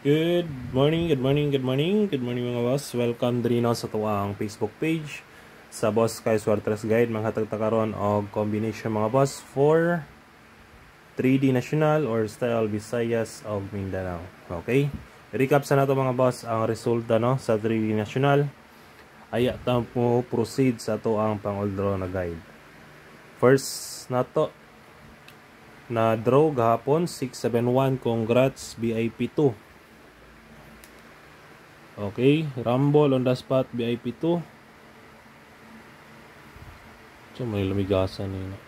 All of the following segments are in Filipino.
Good morning, good morning, good morning, good morning mga boss. Welcome diri sa tuwang Facebook page sa Boss Kay Suartres Guide. Manghatag ta karon og combination mga boss for 3D National or Style Visayas of Mindanao. Okay? Recap sa nato mga boss ang resulta no sa 3D National. Aya ta mo proceed sa tuwang pang-old draw na guide. First nato na draw gahapon 671. Congrats BIP 2. Okay, Rumble on the spot BIP 2. So may lumigasan nila.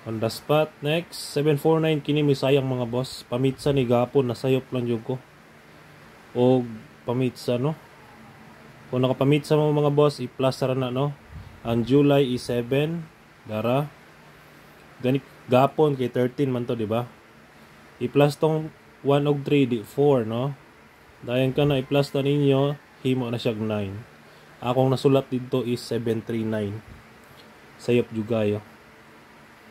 On the spot next 749 kini misayang mga boss. Pamitsa ni gapon nasayop lang jud ko. O pamitsa no. Kung nakapamitsa mo mga boss i-plus ra na no. Ang July is 7 dara. Ganit gapon kay 13 man to di ba? I-plus tong 1 og 3 di 4 no. Dayon ka na i-plus ta ninyo, himo na siya 9. Akong nasulat dito is 739. Sayop jud kayo.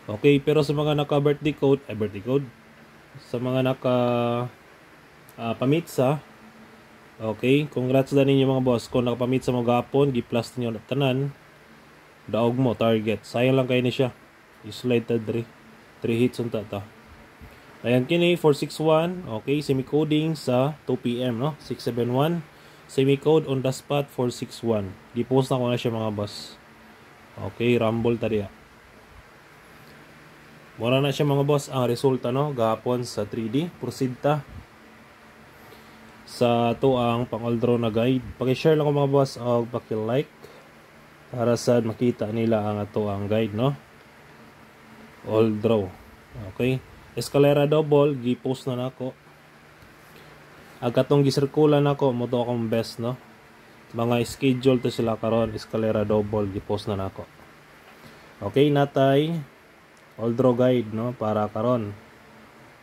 Okay, pero sa mga naka birthday code, sa mga naka pamitsa, okay, congrats na ninyo mga boss. Kung nakapamitsa mo gapon, gi-plus niyo tanan, daog mo target. Sayang lang kayo ni siya. I-slide ta 3 hits unta ta. Ayan kini 461, okay, semi-coding sa 2 PM no, 671, semi-code on the spot 461. Gi-post na ko na siya mga boss. Okay, Rumble ta diya. Mura na siya mga boss ang resulta no, gahapon sa 3D. Proceed ta sa to ang pang-old draw na guide. Paki-share lang ko mga boss og paki-like para sa makita nila ang ato ang guide no. Old draw. Okay. Escalera double, gi-post na nako. Agatong gisirkulan nako, mo to akong best no. Mga schedule to sila karon, escalera double, gi-post na nako. Okay, natay old draw guide no para karon.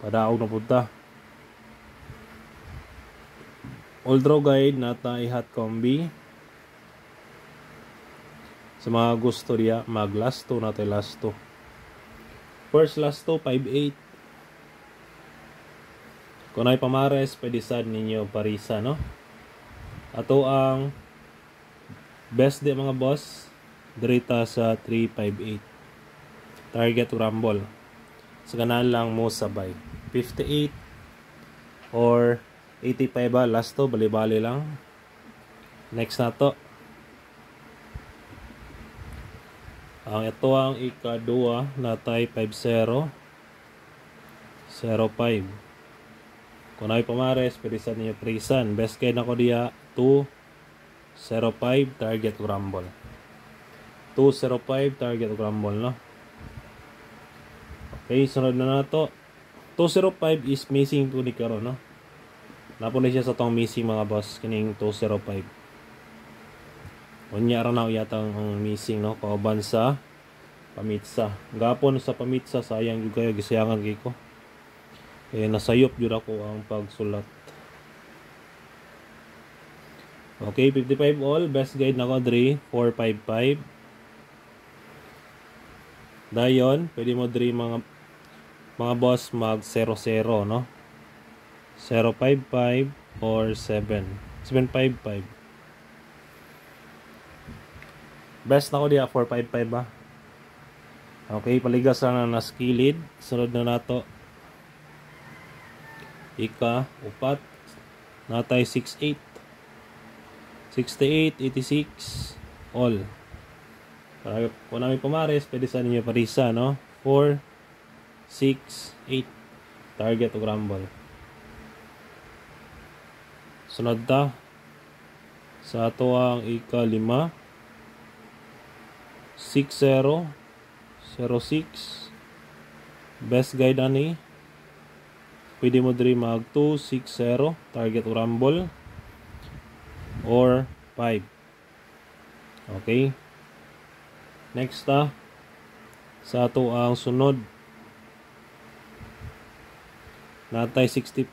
Padaog na punta. Old draw guide natay hot combi. Sa mga gusto diya, mag last 2 natay last 2. First last 2 58. Kung ay pamares, pwede sad ninyo parisa, no? Ato ang best di mga boss, dirita sa 358. Target Rumble. Sa ganan lang mo sabay. 58 or 85 ba? Last to, bali-bali lang. Next na to. Ang ito ang ikadua natay 50 05. Kung ay pamares, pwede sa ninyo prisan. Best guide na ko diya 205 target Rumble. 205 target Rumble no. Okay, sunod na nato. 205 is missing to ni karon no. Napunay siya sa tong missing mga boss kining 205. Unya ra na yata ang missing no, kauban sa pamitsa. Gapon sa pamitsa sayang jud kayo gisayangan kay ko. Eh nasayop jud ako ang pagsulat. Okay, 55 all, best guide na ko 455. Dayon, pwede mo mga boss mag 00 no. 055 or 755. Best na ko diya 455 ba. Okay, paligas lang na skilled. Sunod na nato. Ika, upat. Natay 68. 68, 86. All. Para kung namin pumares, pwede sa ninyo parisa, no? 4, 6, 8. Target o Rumble. Sunod ta. Sa ato ang ika 5. 60, 06. Best guide ani. Pwede mo diri mag 260 target o Rumble or 5. Okay. Next sa ato ang sunod natay 65.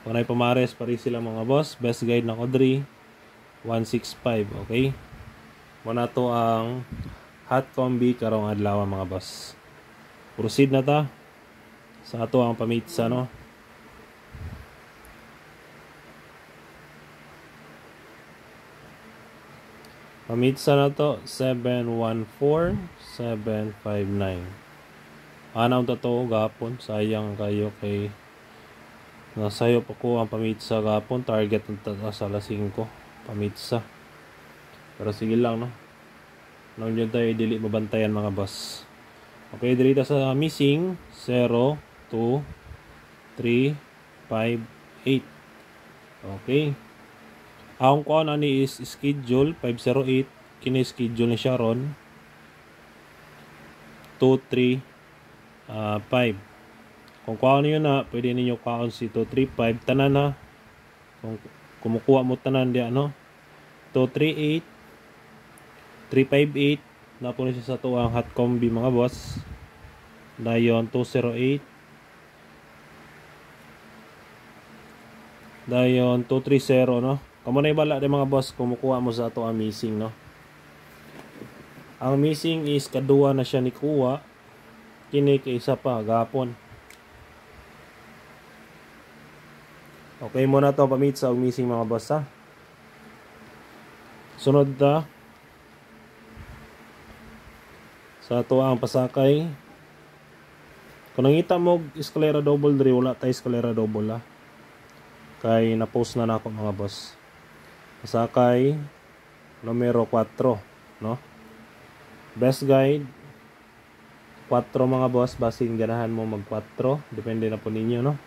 Kung ay pamares pari sila mga boss. Best guide na ko diri 165. Okay. Muna to ang hot combi karong adlaw mga boss. Proceed na ta sa ato ang pamitsa, no. Pamitsa na to 714759. Anaw ta to gapon, sayang kayo kay nasayop ako ang pamitsa gapon, target ng sa alas 5 pamitsa. Pero sige lang, no. Nang yun tayo dili mabantayan mga boss. Okay, dito sa missing 0 2 3 5 8. Okay. Ang kuan ani is schedule 508, kini schedule ni Sharon 2 3 5. Kung kuan niyo na, pwede niyo kaon si 235 tanan na. Kung kumukuha mo tanan di ano 238 358 na po siya sa tuang hot combi mga boss. Dayon 208. Dayon 230, no. Kamo na ibala de mga boss, kumukuha mo sa ato ang missing, no. Ang missing is kadua na siya ni kuha. Kini kay isa pa gapon. Okay mo na to pamitsa og missing mga boss, ha. Sunod ta sa ato ang pasakay. Kung nangita mo eskalera double diri, wala tay eskalera double, ha. Kay na-post na nako mga boss. Pasakay numero 4, no. Best guide 4 mga boss, basing ganahan mo mag 4, depende na po ninyo, no.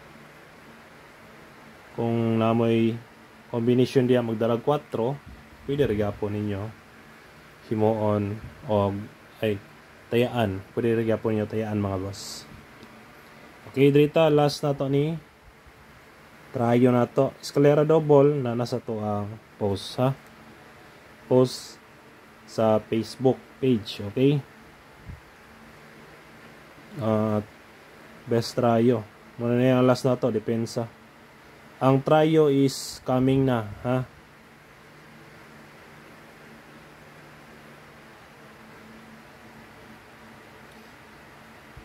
Kung namoy combination diya magdalag 4, pwede rigapon ninyo himuon o ay tayaan, pwede rigapon ninyo tayaan mga boss. Okay, drita last na to ni trayo na to, eskalera double na nasa to ang post, ha. Post sa Facebook page, okay. Best trayo muna na yung last na to, depensa. Ang trayo is coming na, ha.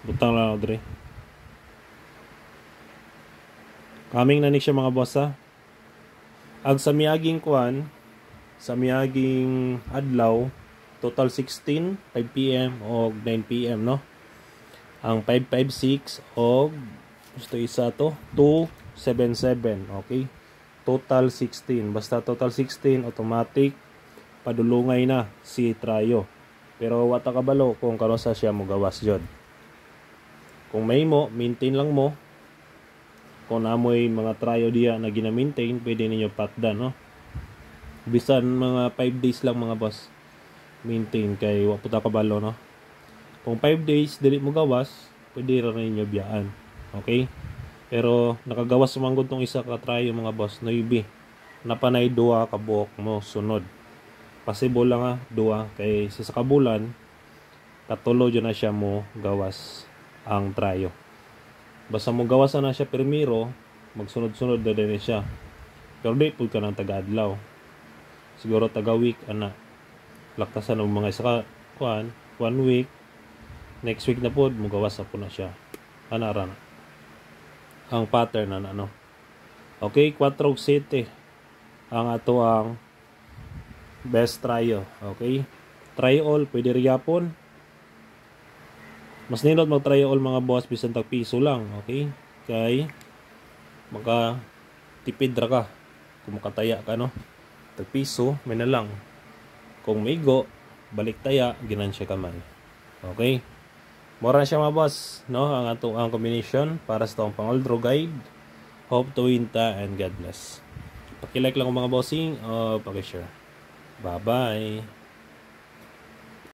Butang lang Audrey. Coming na ni siya mga boss, ha. Ag sa miaging kuan, sa miaging adlaw, total 16, 5 PM o 9 PM, no. Ang 556 o gusto isa to 277, okay. Total 16, basta total 16 automatic padulungay na si trayo. Pero wata kabalo kung kano sa siya mo gawas jud. Kung may mo, maintain lang mo. Kung namoy mga trayo diya na gina-maintain, pwede ninyo patdan, no. Bisan mga 5 days lang mga boss maintain kay wa puta kabalo, no. Kung 5 days dili mo gawas, pwede ra ninyo biyaan, okay. Pero nakagawas manggod tong isa ka trayo mga boss, noibi napanay duha ka buok mo sunod. Possible lang, ha, duha kay sa kabulan katulo jud na siya mo gawas ang trayo. Basta mo gawasan na siya permiro, magsunod-sunod na din siya. Pero di po ka ng taga-adlaw. Siguro taga-week, ana. Laktasan ng mga isa ka, 1 week. Next week na po, mo gawas na po na siya. Ana na. Ang pattern na ano. Okay, 4-7. Ang ato ang best trayo. Okay. Try all, pwede rigapon. Mas nindot mag-try all mga boss, bisan tag piso lang, okay? Kay maka tipid ra ka kung makataya ka, no. Tag piso may na lang. Kung may go, balik taya ginansya ka man. Okay? Mura siya mga boss, no, ang atong ang combination para sa tong pang-oldro guide. Hope to win ta and God bless. Paki-like lang mga bossing o paki-share. Bye-bye.